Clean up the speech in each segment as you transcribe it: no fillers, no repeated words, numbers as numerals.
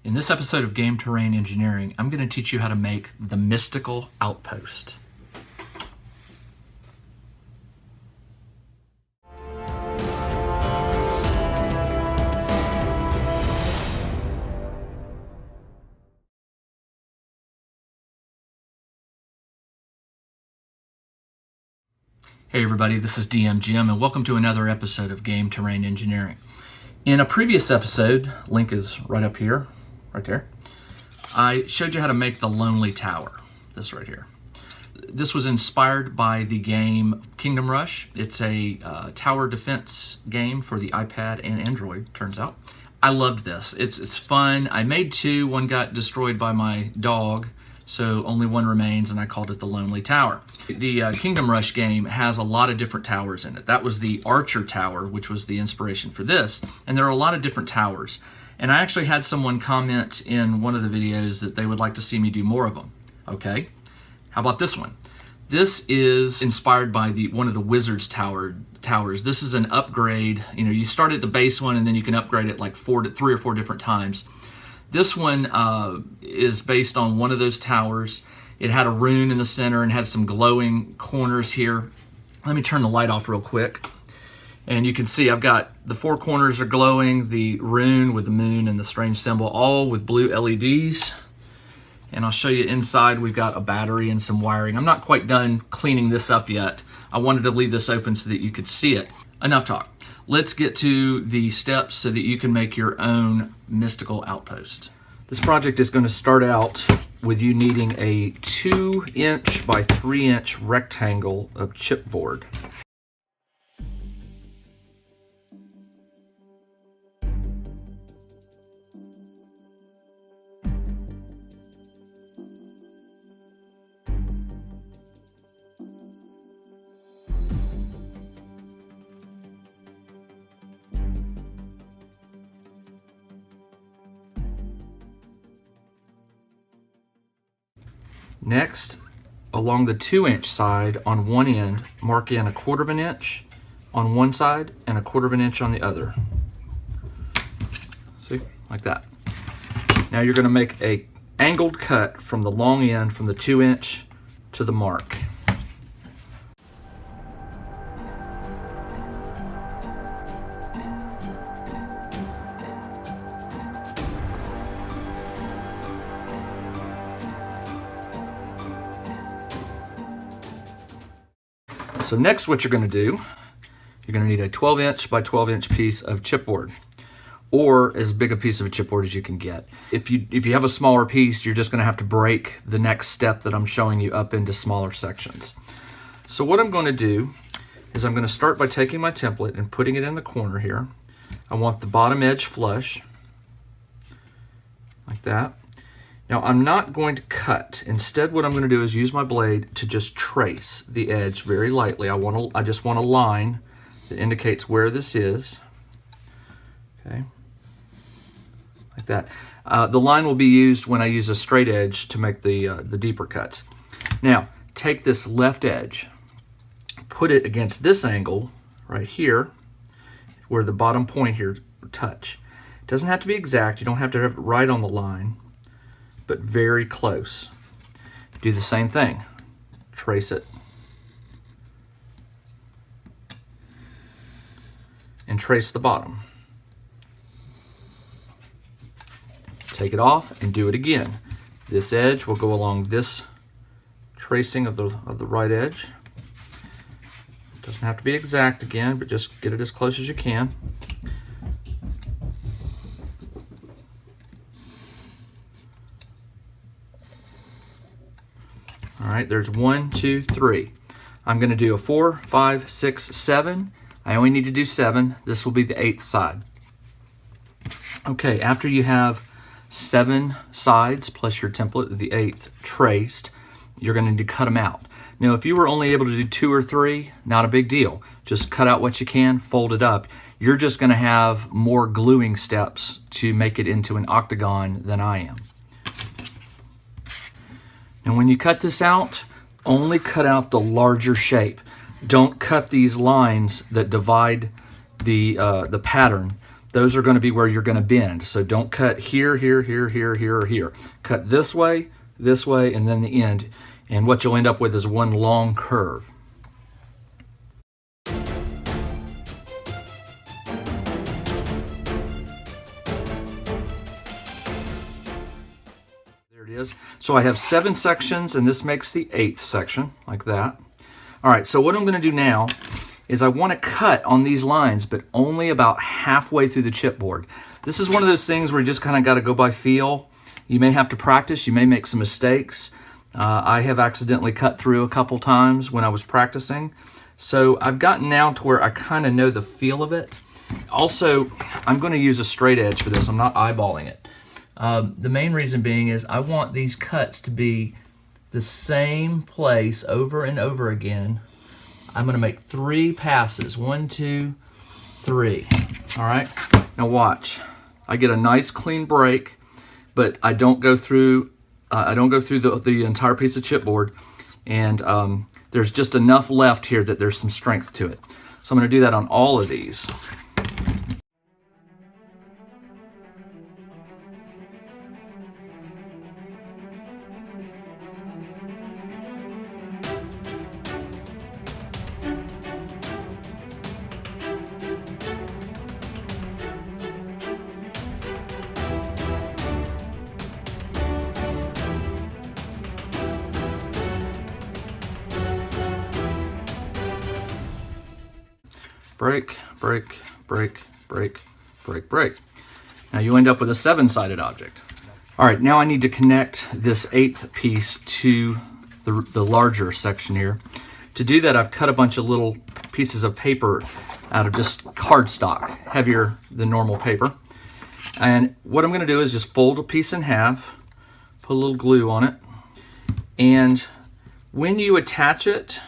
In this episode of Game Terrain Engineering, I'm going to teach you how to make the Mystical Outpost. Hey everybody, this is DM Jim and welcome to another episode of Game Terrain Engineering. In a previous episode, link is right up here, right there, I showed you how to make the Lonely Tower, this right here. This was inspired by the game Kingdom Rush. It's a tower defense game for the iPad and Android, turns out. I loved this. It's fun. I made two. One got destroyed by my dog, so only one remains, and I called it the Lonely Tower. The Kingdom Rush game has a lot of different towers in it. That was the Archer Tower, which was the inspiration for this, and there are a lot of different towers. And I actually had someone comment in one of the videos that they would like to see me do more of them. Okay, how about this one? This is inspired by one of the Wizard's towers. This is an upgrade. You know, you start at the base one and then you can upgrade it like 3 or 4 different times. This one is based on one of those towers. It had a rune in the center and had some glowing corners here. Let me turn the light off real quick. And you can see I've got the 4 corners are glowing, the rune with the moon and the strange symbol, all with blue LEDs. And I'll show you inside, we've got a battery and some wiring. I'm not quite done cleaning this up yet. I wanted to leave this open so that you could see it. Enough talk. Let's get to the steps so that you can make your own Mystical Outpost. This project is going to start out with you needing a 2-inch by 3-inch rectangle of chipboard. Next, along the 2-inch side on one end, mark in 1/4 inch on one side and 1/4 inch on the other. See, like that. Now you're going to make a angled cut from the long end from the 2-inch to the mark. So next what you're going to do, you're going to need a 12-inch by 12-inch piece of chipboard, or as big a piece of a chipboard as you can get. If you have a smaller piece, you're just going to have to break the next step that I'm showing you up into smaller sections. So what I'm going to do is I'm going to start by taking my template and putting it in the corner here. I want the bottom edge flush, like that. Now I'm not going to cut. Instead what I'm going to do is use my blade to just trace the edge very lightly. I just want a line that indicates where this is. Okay, like that. The line will be used when I use a straight edge to make the deeper cuts. Now take this left edge, put it against this angle right here where the bottom point here touch. It doesn't have to be exact. You don't have to have it right on the line, but very close. Do the same thing. Trace it. And trace the bottom. Take it off and do it again. This edge will go along this tracing of the right edge. It doesn't have to be exact again, but just get it as close as you can. All right, there's 1, 2, 3. I'm going to do a 4, 5, 6, 7. I only need to do 7. This will be the 8th side. Okay, after you have 7 sides plus your template, the 8th traced, you're going to need to cut them out. Now, if you were only able to do 2 or 3, not a big deal. Just cut out what you can, fold it up. You're just going to have more gluing steps to make it into an octagon than I am. And when you cut this out, only cut out the larger shape. Don't cut these lines that divide the pattern. those are going to be where you're going to bend. So don't cut here, here, here, here, here, or here. Cut this way, and then the end. And what you'll end up with is one long curve. There it is. So I have 7 sections, and this makes the 8th section, like that. All right, so what I'm going to do now is I want to cut on these lines, but only about halfway through the chipboard. This is one of those things where you just kind of got to go by feel. You may have to practice, you may make some mistakes. I have accidentally cut through a couple times when I was practicing. So I've gotten now to where I kind of know the feel of it. Also, I'm going to use a straight edge for this. I'm not eyeballing it. The main reason being is I want these cuts to be the same place over and over again. I'm going to make 3 passes. 1, 2, 3. All right. Now watch. I get a nice clean break, but I don't go through. The entire piece of chipboard, and there's just enough left here that there's some strength to it. So I'm going to do that on all of these. Break, break, break, break, break, break. Now you end up with a 7-sided object. All right, now I need to connect this 8th piece to the larger section here. To do that, I've cut a bunch of little pieces of paper out of just cardstock, heavier than normal paper. And what I'm gonna do is just fold a piece in half, put a little glue on it, and when you attach it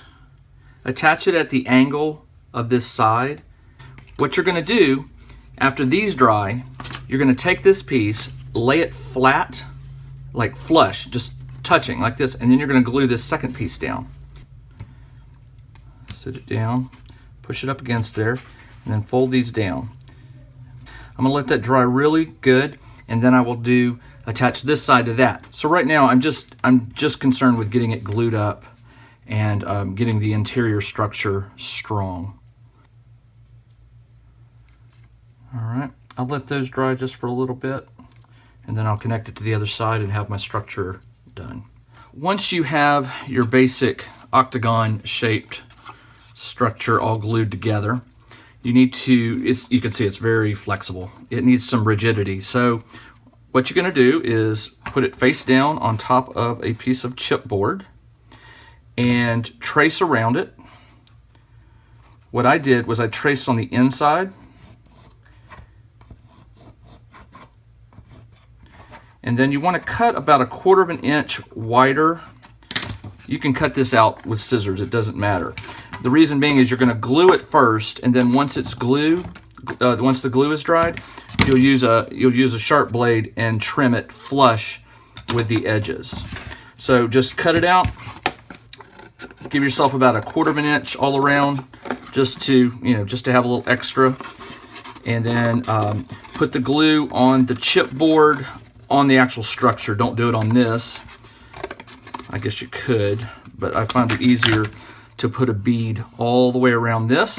at the angle of this side. What you're going to do after these dry, you're going to take this piece, lay it flat, like flush, just touching like this, and then you're going to glue this second piece down. Sit it down, push it up against there, and then fold these down. I'm going to let that dry really good, and then I will attach this side to that. So right now I'm just concerned with getting it glued up and getting the interior structure strong. All right, I'll let those dry just for a little bit, and then I'll connect it to the other side and have my structure done. Once you have your basic octagon shaped structure all glued together, you need to, you can see it's very flexible. It needs some rigidity. So what you're going to do is put it face down on top of a piece of chipboard and trace around it. What I did was I traced on the inside, and then you want to cut about 1/4 inch wider. You can cut this out with scissors, it doesn't matter. The reason being is you're going to glue it first, and then once it's glued, once the glue is dried, you'll use a sharp blade and trim it flush with the edges. So just cut it out. Give yourself about 1/4 inch all around, just to have a little extra, and then put the glue on the chipboard on the actual structure. Don't do it on this. I guess you could, but I find it easier to put a bead all the way around this.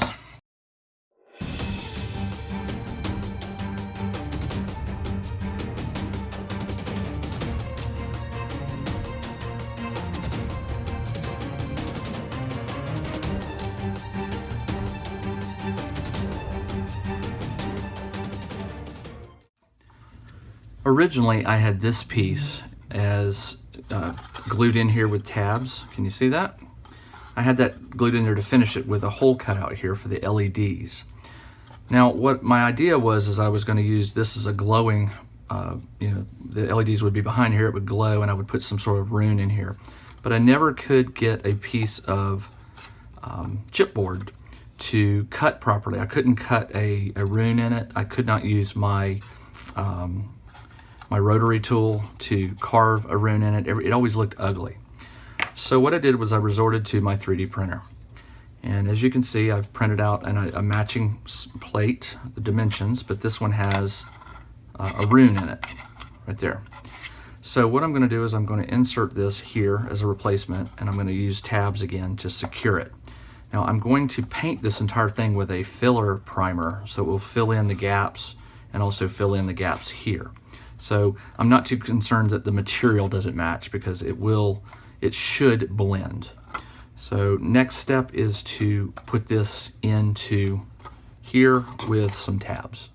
Originally, I had this piece as glued in here with tabs. Can you see that? I had that glued in there to finish it with a hole cut out here for the LEDs. Now, what my idea was is I was going to use this as a glowing, the LEDs would be behind here, it would glow, and I would put some sort of rune in here. But I never could get a piece of chipboard to cut properly. I couldn't cut a rune in it. I could not use my my rotary tool to carve a rune in it. It always looked ugly. So what I did was I resorted to my 3D printer. And as you can see, I've printed out a matching plate, the dimensions, but this one has a rune in it, right there. So what I'm going to do is I'm going to insert this here as a replacement, and I'm going to use tabs again to secure it. Now I'm going to paint this entire thing with a filler primer, so it will fill in the gaps and also fill in the gaps here. So I'm not too concerned that the material doesn't match, because it should blend. So next step is to put this into here with some tabs.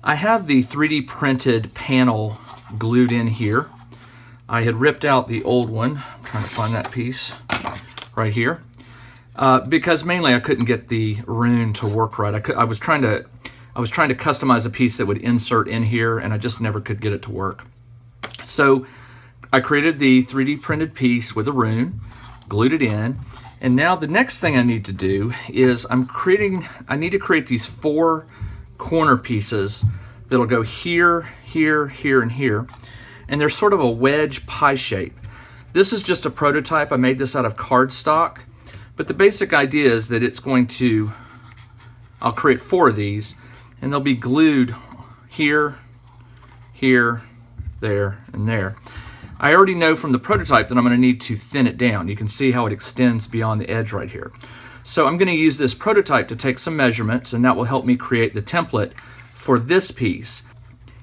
I have the 3D printed panel glued in here. I had ripped out the old one. I'm trying to find that piece right here, because mainly I couldn't get the rune to work right. I was trying to customize a piece that would insert in here, and I just never could get it to work. So I created the 3D printed piece with a rune, glued it in, and now the next thing I need to do is I need to create these 4 corner pieces that'll go here, here, here, and here. And they're sort of a wedge pie shape. This is just a prototype. I made this out of cardstock, but the basic idea is that I'll create 4 of these, and they'll be glued here, here, there, and there. I already know from the prototype that I'm going to need to thin it down. You can see how it extends beyond the edge right here. So I'm going to use this prototype to take some measurements, and that will help me create the template for this piece.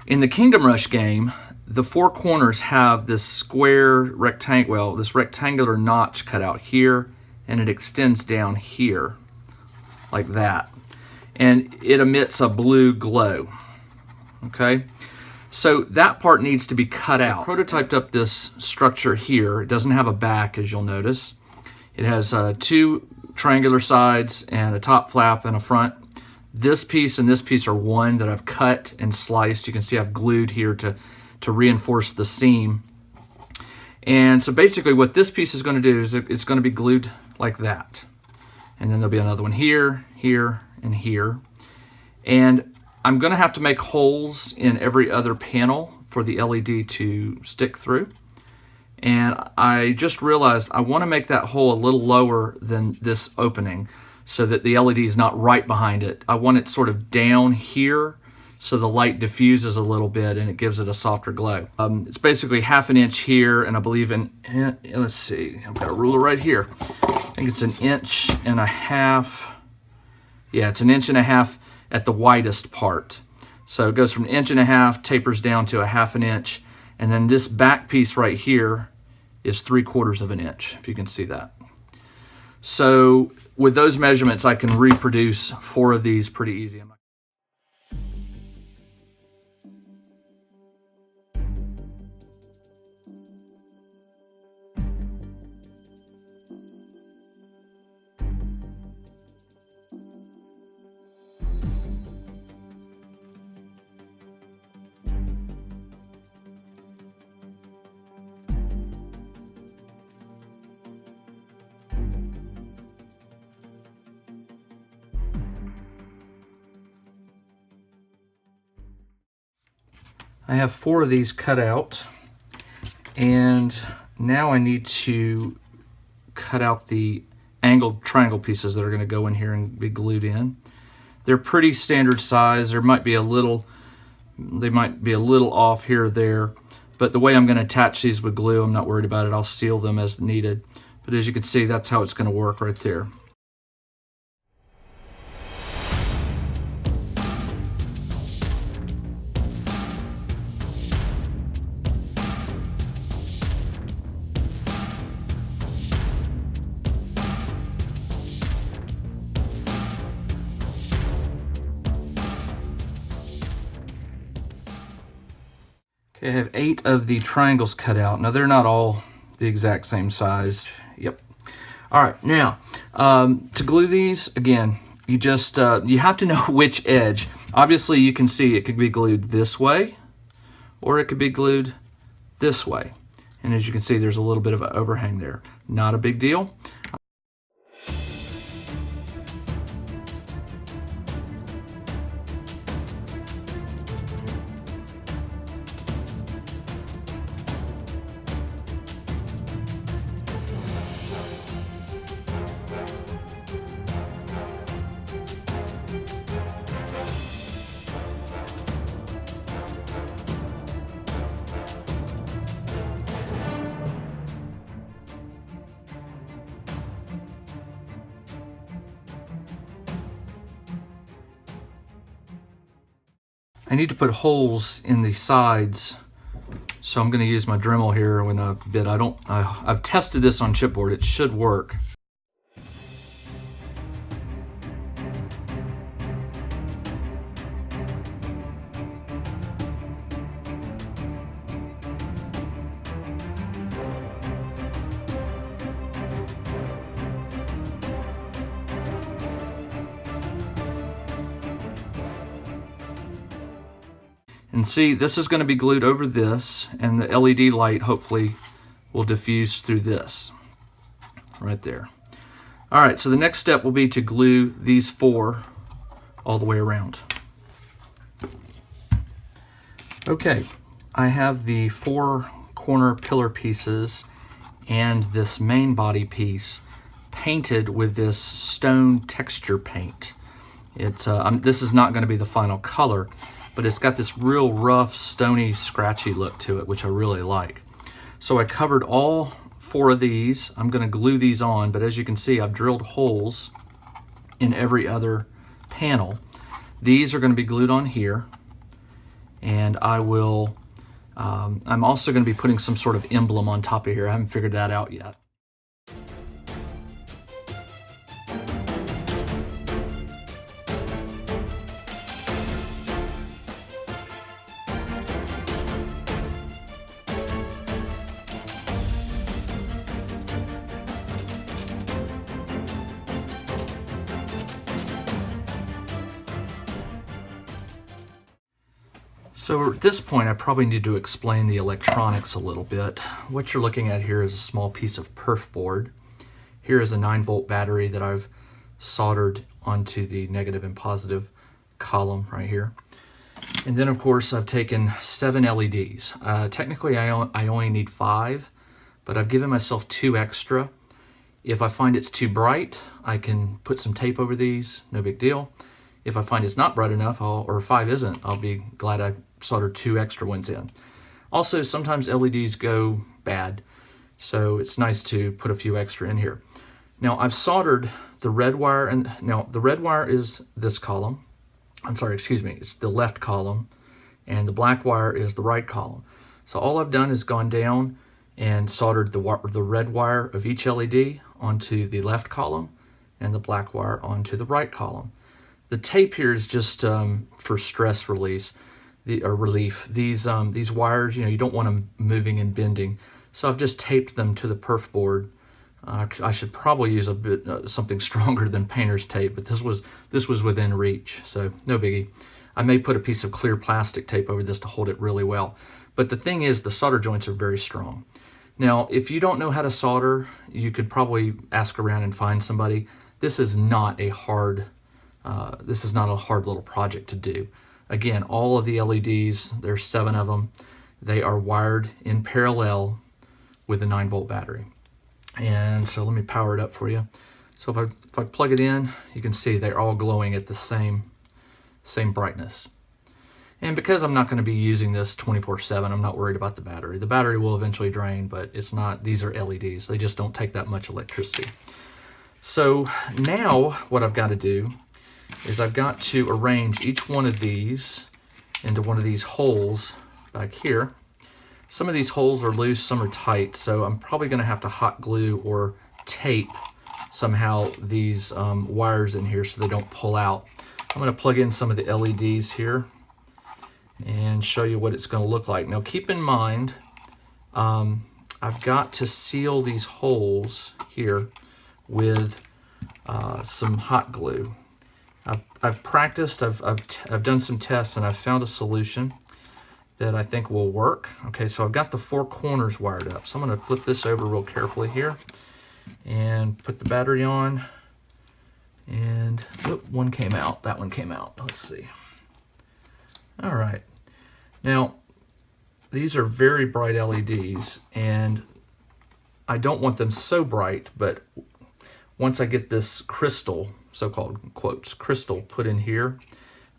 In the Kingdom Rush game, the 4 corners have this square this rectangular notch cut out here, and it extends down here like that, and it emits a blue glow. Okay, so that part needs to be cut out. I prototyped up this structure here. It doesn't have a back, as you'll notice. It has 2 triangular sides and a top flap and a front. This piece and this piece are one that I've cut and sliced. You can see I've glued here to reinforce the seam. And so basically what this piece is going to do is it's going to be glued like that. And then there'll be another one here, here, and here. And I'm going to have to make holes in every other panel for the LED to stick through. And I just realized I want to make that hole a little lower than this opening so that the LED is not right behind it. I want it sort of down here so the light diffuses a little bit and it gives it a softer glow. It's basically 1/2 inch here, and I believe let's see, I've got a ruler right here. I think it's 1.5 inches. Yeah, it's 1.5 inches at the widest part. So it goes from 1.5 inches, tapers down to 1/2 inch, and then this back piece right here is 3/4 inch, if you can see that. So with those measurements, I can reproduce 4 of these pretty easy. I have 4 of these cut out, and now I need to cut out the angled triangle pieces that are going to go in here and be glued in. They're pretty standard size. They might be a little off here or there, but the way I'm going to attach these with glue, I'm not worried about it. I'll seal them as needed. But as you can see, that's how it's going to work right there. Okay, I have 8 of the triangles cut out. Now, they're not all the exact same size. Yep. All right, now, to glue these, again, you just, you have to know which edge. Obviously, you can see it could be glued this way, or it could be glued this way. And as you can see, there's a little bit of an overhang there. Not a big deal. I need to put holes in the sides, so I'm going to use my Dremel here in a bit. I've tested this on chipboard. It should work. And see, this is going to be glued over this, and the LED light hopefully will diffuse through this right there. All right, so the next step will be to glue these 4 all the way around. Okay, I have the 4 corner pillar pieces and this main body piece painted with this stone texture paint. This is not going to be the final color, but it's got this real rough, stony, scratchy look to it, which I really like. So I covered all 4 of these. I'm going to glue these on, but as you can see, I've drilled holes in every other panel. These are going to be glued on here, and I will, I'm also going to be putting some sort of emblem on top of here. I haven't figured that out yet. So at this point, I probably need to explain the electronics a little bit. What you're looking at here is a small piece of perf board. Here is a 9-volt battery that I've soldered onto the negative and positive column right here. And then of course I've taken 7 LEDs. Technically I only need 5, but I've given myself 2 extra. If I find it's too bright, I can put some tape over these, no big deal. If I find it's not bright enough, or 5 isn't, I'll be glad I soldered 2 extra ones in. Also, sometimes LEDs go bad, so it's nice to put a few extra in here. Now, I've soldered the red wire, and now the red wire is this column. I'm sorry, excuse me, it's the left column, and the black wire is the right column. So all I've done is gone down and soldered the red wire of each LED onto the left column and the black wire onto the right column. The tape here is just for stress release, relief. These wires, you don't want them moving and bending, so I've just taped them to the perf board. I should probably use a bit something stronger than painter's tape, but this was within reach, so no biggie. I may put a piece of clear plastic tape over this to hold it really well. But the thing is, the solder joints are very strong. Now, if you don't know how to solder, you could probably ask around and find somebody. This is not a hard little project to do. Again, all of the LEDs, there's 7 of them. They are wired in parallel with a 9-volt battery. And so let me power it up for you. So if I plug it in, you can see they're all glowing at the same brightness. And because I'm not going to be using this 24/7, I'm not worried about the battery. The battery will eventually drain, but it's not, these are LEDs. They just don't take that much electricity. So now what I've got to do is I've got to arrange each one of these into one of these holes back here. Some of these holes are loose, some are tight, so I'm probably going to have to hot glue or tape somehow these wires in here so they don't pull out. I'm going to plug in some of the LEDs here and show you what it's going to look like. Now keep in mind, I've got to seal these holes here with some hot glue. I've practiced, I've done some tests, and I've found a solution. that I think will work. Okay, so I've got the 4 corners wired up. So I'm going to flip this over real carefully here and put the battery on. And one came out. That one came out. Let's see. All right. Now, these are very bright LEDs, and I don't want them so bright, but once I get this crystal, so-called quotes, crystal put in here,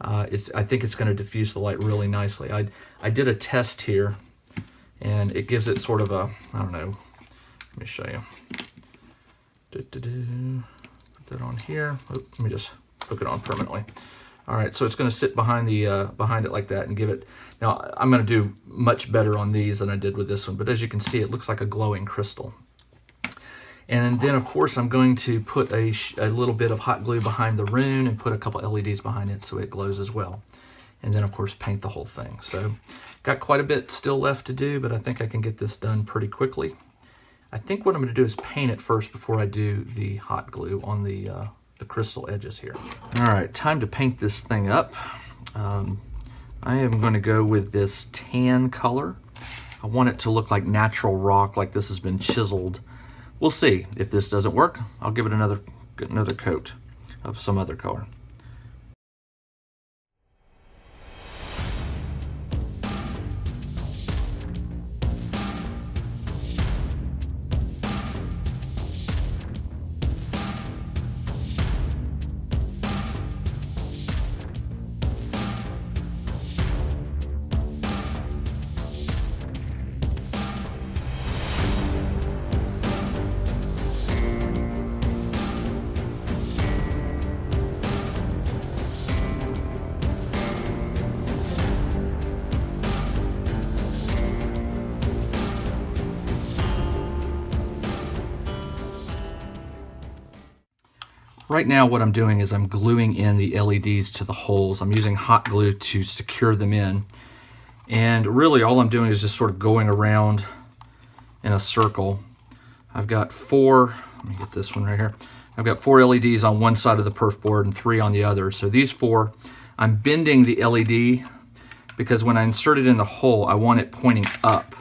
I think it's going to diffuse the light really nicely. I did a test here, and it gives it sort of a, I don't know, let me show you. Put that on here. Let me just hook it on permanently. All right, so it's going to sit behind it like that and give it. Now I'm going to do much better on these than I did with this one, but as you can see, it looks like a glowing crystal. And then of course I'm going to put a little bit of hot glue behind the rune and put a couple LEDs behind it so it glows as well. And then of course paint the whole thing. So got quite a bit still left to do, but I think I can get this done pretty quickly. I think what I'm going to do is paint it first before I do the hot glue on the crystal edges here. All right, time to paint this thing up. I am going to go with this tan color. I want it to look like natural rock, like this has been chiseled. We'll see. If this doesn't work, I'll give it another coat of some other color. Right now what I'm doing is I'm gluing in the LEDs to the holes. I'm using hot glue to secure them in. And really all I'm doing is just sort of going around in a circle. I've got 4, let me get this one right here. I've got 4 LEDs on one side of the perf board and 3 on the other. So these 4, I'm bending the LED because when I insert it in the hole, I want it pointing up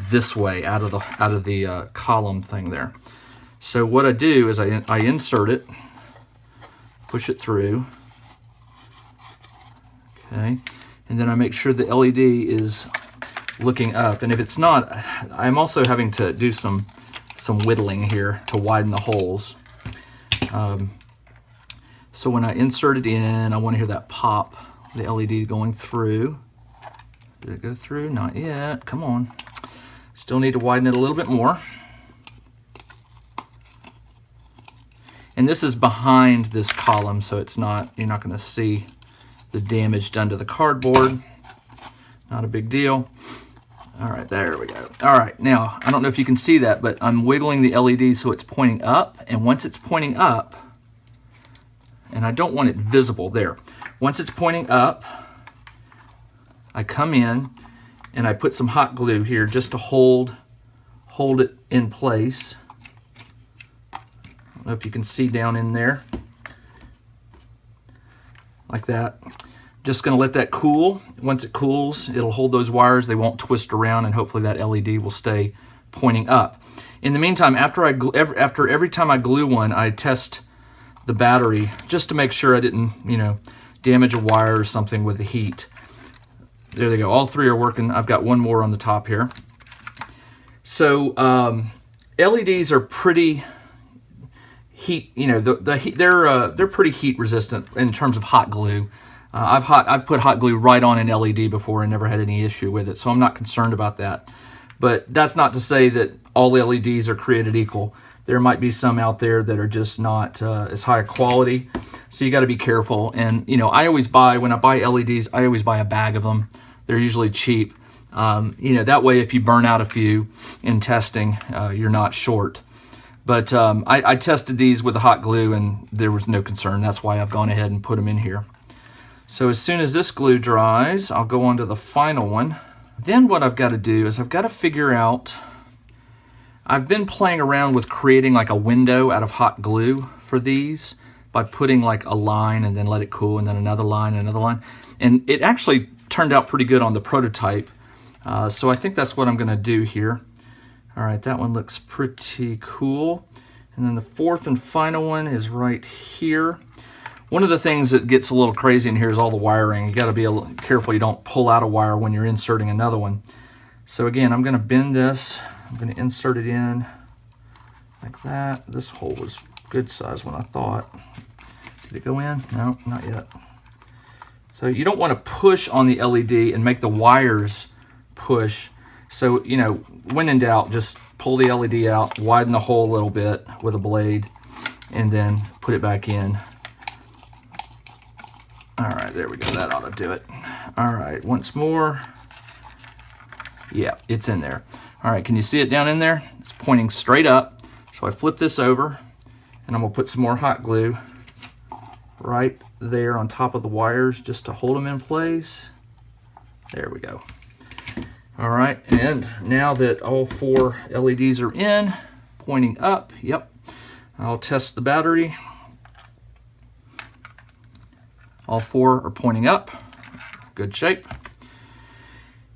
this way out of the column thing there. So what I do is I insert it, push it through, okay, and then I make sure the LED is looking up. And if it's not, I'm also having to do some whittling here to widen the holes. So when I insert it in, I want to hear that pop, the LED going through. Did it go through? Not yet. Come on. Still need to widen it a little bit more. And this is behind this column, so it's not, you're not going to see the damage done to the cardboard. Not a big deal. All right, there we go. All right, now, I don't know if you can see that, but I'm wiggling the LED so it's pointing up, and once it's pointing up, and I don't want it visible there. Once it's pointing up, I come in and I put some hot glue here just to hold it in place. I don't know if you can see down in there, like that. Just going to let that cool. Once it cools, it'll hold those wires. They won't twist around, and hopefully that LED will stay pointing up. In the meantime, after every time I glue one, I test the battery just to make sure I didn't, damage a wire or something with the heat. There they go. All 3 are working. I've got one more on the top here. So LEDs are pretty heat, they're pretty heat resistant in terms of hot glue. I've put hot glue right on an LED before and never had any issue with it, so I'm not concerned about that. But that's not to say that all LEDs are created equal. There might be some out there that are just not as high quality, so you got to be careful. And when I buy LEDs, I always buy a bag of them. They're usually cheap. That way if you burn out a few in testing, you're not short. But I tested these with the hot glue and there was no concern. That's why I've gone ahead and put them in here. So as soon as this glue dries, I'll go on to the final one. Then what I've got to do is I've got to figure out, I've been playing around with creating like a window out of hot glue for these by putting like a line and then let it cool and then another line and another line. And it actually turned out pretty good on the prototype. So I think that's what I'm going to do here. All right, that one looks pretty cool. And then the fourth and final one is right here. One of the things that gets a little crazy in here is all the wiring. You got to be a little careful you don't pull out a wire when you're inserting another one. So again, I'm going to bend this. I'm going to insert it in like that. This hole was good size when I thought. Did it go in? No, not yet. So you don't want to push on the LED and make the wires push. So, you know, when in doubt, just pull the LED out, widen the hole a little bit with a blade, and then put it back in. All right, there we go. That ought to do it. All right, once more. Yeah, it's in there. All right, can you see it down in there? It's pointing straight up. So I flip this over, and I'm going to put some more hot glue right there on top of the wires just to hold them in place. There we go. All right, and now that all 4 LEDs are in, pointing up, yep, I'll test the battery. All 4 are pointing up, good shape.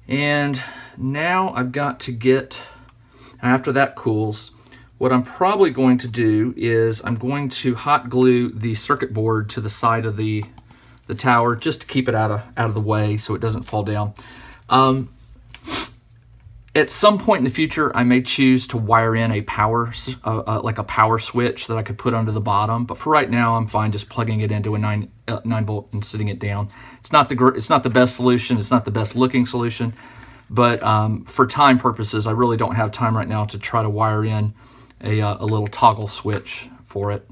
And now I've got to get, after that cools, what I'm probably going to do is I'm going to hot glue the circuit board to the side of the tower just to keep it out of the way so it doesn't fall down. At some point in the future, I may choose to wire in a power, like a power switch that I could put under the bottom. But for right now, I'm fine just plugging it into a 9 volt and sitting it down. It's not the best solution. It's not the best looking solution. But for time purposes, I really don't have time right now to try to wire in a little toggle switch for it.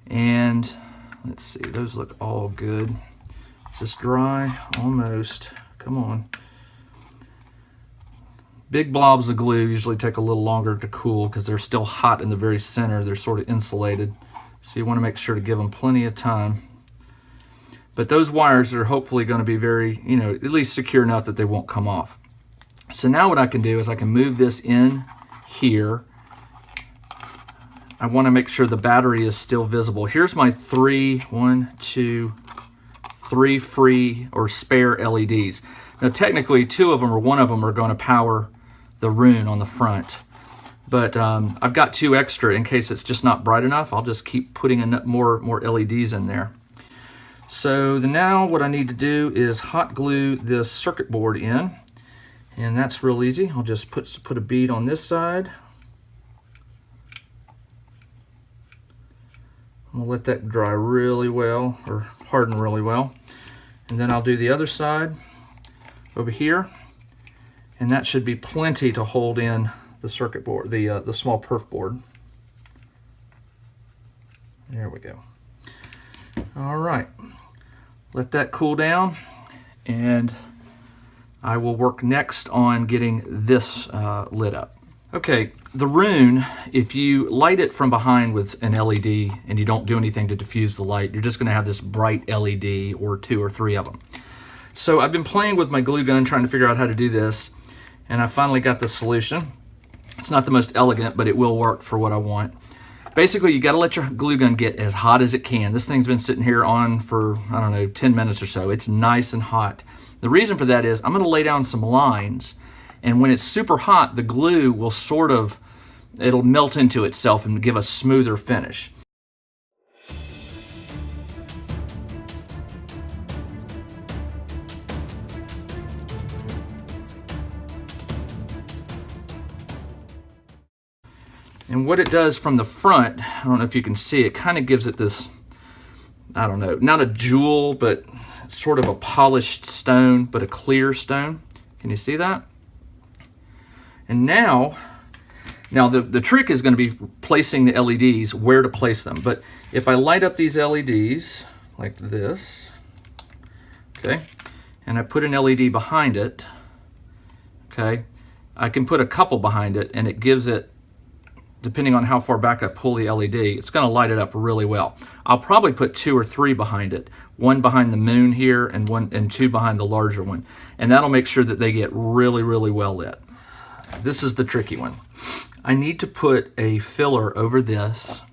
And let's see, those look all good. Is this dry? Almost. Come on. Big blobs of glue usually take a little longer to cool because they're still hot in the very center. They're sort of insulated. So you want to make sure to give them plenty of time. But those wires are hopefully going to be very, you know, at least secure enough that they won't come off. So now what I can do is I can move this in here. I want to make sure the battery is still visible. Here's my 3 free or spare LEDs. Now technically 2 of them or 1 of them are going to power the rune on the front. But I've got 2 extra in case it's just not bright enough. I'll just keep putting in more LEDs in there. So now what I need to do is hot glue this circuit board in. And that's real easy. I'll just put a bead on this side. I'm going to let that dry really well, or harden really well. And then I'll do the other side over here. And that should be plenty to hold in the circuit board, the small perf board. There we go. All right. Let that cool down, and I will work next on getting this lit up. Okay, the rune, if you light it from behind with an LED and you don't do anything to diffuse the light, you're just going to have this bright LED or 2 or 3 of them. So I've been playing with my glue gun trying to figure out how to do this, and I finally got the solution. It's not the most elegant, but it will work for what I want. Basically, you got to let your glue gun get as hot as it can. This thing's been sitting here on for, I don't know, 10 minutes or so. It's nice and hot. The reason for that is I'm going to lay down some lines, and when it's super hot, the glue will it'll melt into itself and give a smoother finish. And what it does from the front, I don't know if you can see, it kind of gives it this, I don't know, not a jewel, but sort of a polished stone, but a clear stone. Can you see that? And now the trick is going to be placing the LEDs, where to place them. But if I light up these LEDs like this, okay, and I put an LED behind it, okay, I can put a couple behind it, and it gives it, depending on how far back I pull the LED, it's going to light it up really well. I'll probably put 2 or 3 behind it, 1 behind the moon here and 2 behind the larger one. And that'll make sure that they get really, really well lit. This is the tricky one. I need to put a filler over this,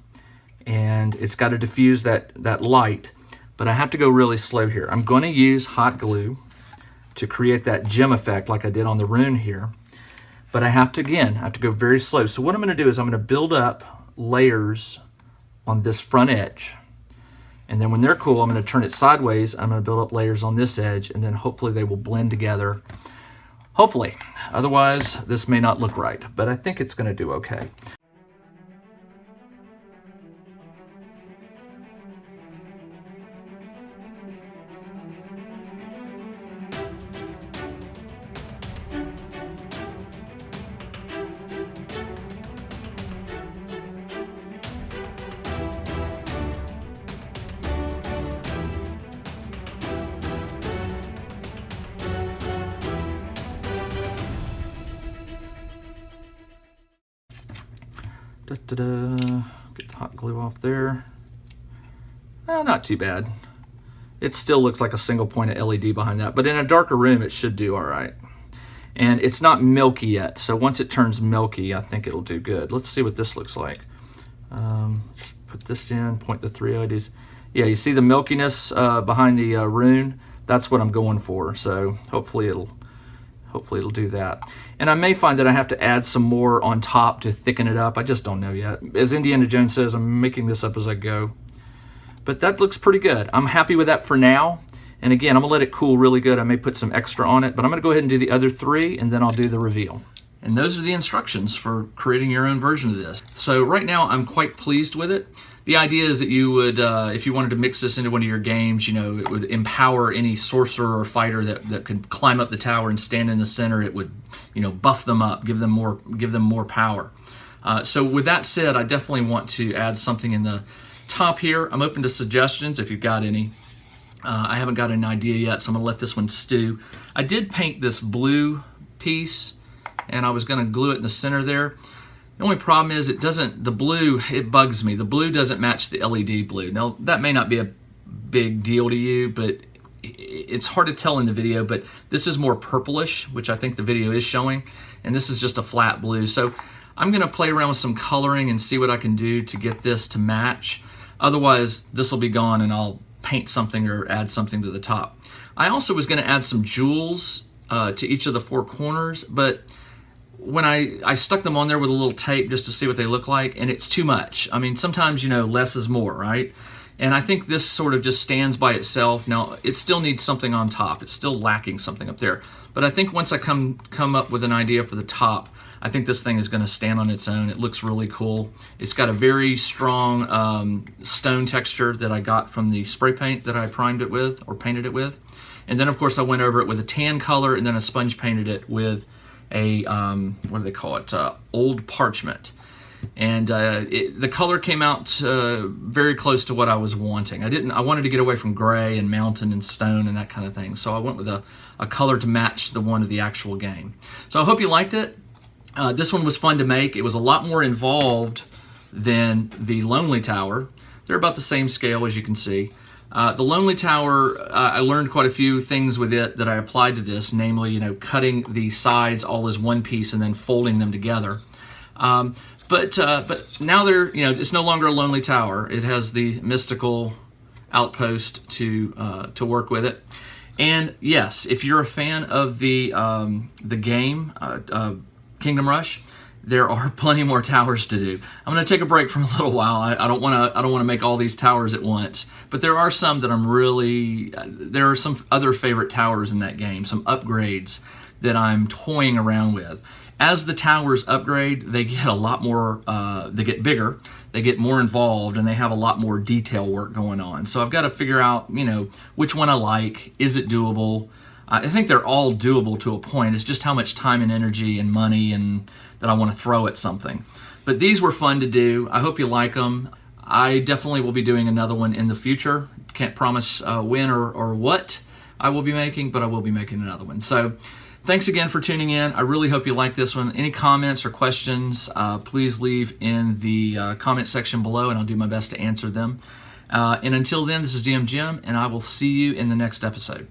and it's got to diffuse that light, but I have to go really slow here. I'm going to use hot glue to create that gem effect like I did on the rune here. But I have to, again, go very slow. So what I'm going to do is I'm going to build up layers on this front edge. And then when they're cool, I'm going to turn it sideways. I'm going to build up layers on this edge, and then hopefully they will blend together. Hopefully. Otherwise, this may not look right, but I think it's going to do okay. Get the hot glue off there. Not too bad. It still looks like a single pointed LED behind that, but in a darker room it should do all right. And it's not milky yet, so once it turns milky, I think it'll do good. Let's see what this looks like. Let's put this in, point the 3 LEDs. Yeah, you see the milkiness behind the rune? That's what I'm going for, so hopefully it'll do that. And I may find that I have to add some more on top to thicken it up. I just don't know yet. As Indiana Jones says, I'm making this up as I go. But that looks pretty good. I'm happy with that for now. And again, I'm gonna let it cool really good. I may put some extra on it, but I'm gonna go ahead and do the other 3, and then I'll do the reveal. And those are the instructions for creating your own version of this. So right now, I'm quite pleased with it. The idea is that you would, if you wanted to mix this into one of your games, it would empower any sorcerer or fighter that could climb up the tower and stand in the center. It would, buff them up, give them more power. So with that said, I definitely want to add something in the top here. I'm open to suggestions if you've got any. I haven't got an idea yet, so I'm gonna let this one stew. I did paint this blue piece, and I was gonna glue it in the center there. The only problem is the blue, it bugs me. The blue doesn't match the LED blue. Now, that may not be a big deal to you, but it's hard to tell in the video, but this is more purplish, which I think the video is showing, and this is just a flat blue. So I'm gonna play around with some coloring and see what I can do to get this to match. Otherwise, this will be gone and I'll paint something or add something to the top. I also was gonna add some jewels to each of the 4 corners, but when I stuck them on there with a little tape just to see what they look like, and it's too much. I mean, sometimes, less is more, right? And I think this sort of just stands by itself. Now, it still needs something on top. It's still lacking something up there. But I think once I come up with an idea for the top, I think this thing is going to stand on its own. It looks really cool. It's got a very strong stone texture that I got from the spray paint that I primed it with, or painted it with. And then, of course, I went over it with a tan color, and then I sponge painted it with a what do they call it? Old parchment, and the color came out very close to what I was wanting. I wanted to get away from gray and mountain and stone and that kind of thing, so I went with a color to match the one of the actual game. So I hope you liked it. This one was fun to make. It was a lot more involved than the Lonely Tower. They're about the same scale, as you can see. The Lonely Tower, I learned quite a few things with it that I applied to this, namely, cutting the sides all as one piece and then folding them together. But now it's no longer a Lonely Tower. It has the Mystical Outpost to work with it. And yes, if you're a fan of the game, Kingdom Rush, there are plenty more towers to do. I'm going to take a break for a little while. I don't want to make all these towers at once, but there are some that there are some other favorite towers in that game, some upgrades that I'm toying around with. As the towers upgrade, they get a lot more, they get bigger, they get more involved, and they have a lot more detail work going on. So I've got to figure out, which one I like. Is it doable? I think they're all doable to a point. It's just how much time and energy and money and that I want to throw at something. But these were fun to do. I hope you like them. I definitely will be doing another one in the future. Can't promise when or what I will be making, but I will be making another one. So thanks again for tuning in. I really hope you like this one. Any comments or questions, please leave in the comment section below, and I'll do my best to answer them. And until then, this is DM Jim, and I will see you in the next episode.